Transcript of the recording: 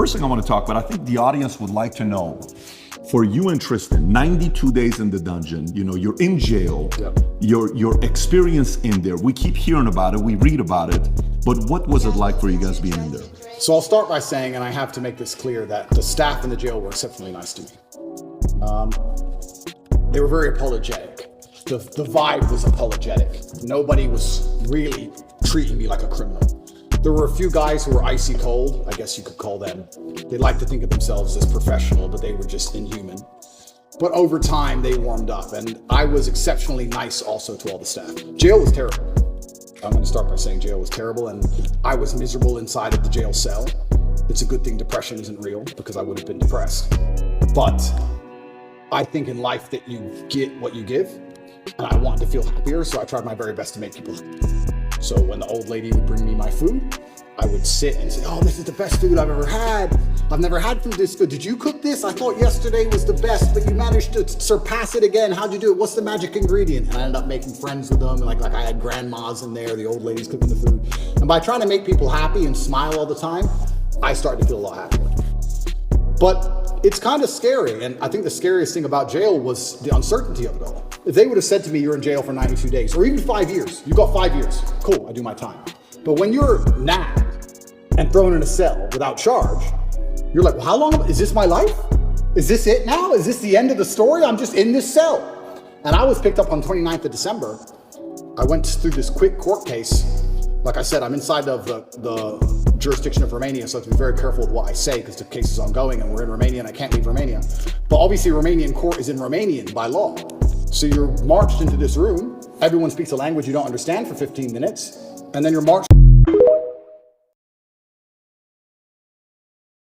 first thing I want to talk about, I think the audience would like to know, for you and Tristan, 92 days in the dungeon, you know, you're in jail, Yep. your experience in there, we keep hearing about it, we read about it, but what was it like for you guys being in there? So I'll start by saying, and I have to make this clear, that the staff in the jail were exceptionally nice to me. They were very apologetic. The vibe was apologetic. Nobody was really treating me like a criminal. There were a few guys who were icy cold, I guess you could call them. They like to think of themselves as professional, but they were just inhuman. But over time, they warmed up, and I was exceptionally nice also to all the staff. Jail was terrible. I'm going to start by saying jail was terrible, and I was miserable inside of the jail cell. It's a good thing depression isn't real, because I would have been depressed. But I think in life that you get what you give, and I wanted to feel happier, so I tried my very best to make people happy. So when the old lady would bring me my food, I would sit and say, oh, this is the best food I've ever had. I've never had food this good. Did you cook this? I thought yesterday was the best, but you managed to surpass it again. How'd you do it? What's the magic ingredient? And I ended up making friends with them. Like I had grandmas in there, the old ladies cooking the food. And by trying to make people happy and smile all the time, I started to feel a lot happier. But it's kind of scary. And I think the scariest thing about jail was the uncertainty of it all. If they would have said to me, you're in jail for 92 days, or even 5 years, you got 5 years, cool, I do my time. But when you're nabbed and thrown in a cell without charge, you're like, well, how long, is this my life? Is this it now? Is this the end of the story? I'm just in this cell. And I was picked up on 29th of December. I went through this quick court case. Like I said, I'm inside of the jurisdiction of Romania, so I have to be very careful with what I say because the case is ongoing and we're in Romania and I can't leave Romania. But obviously Romanian court is in Romanian by law. So you're marched into this room, everyone speaks a language you don't understand for 15 minutes, and then you're marched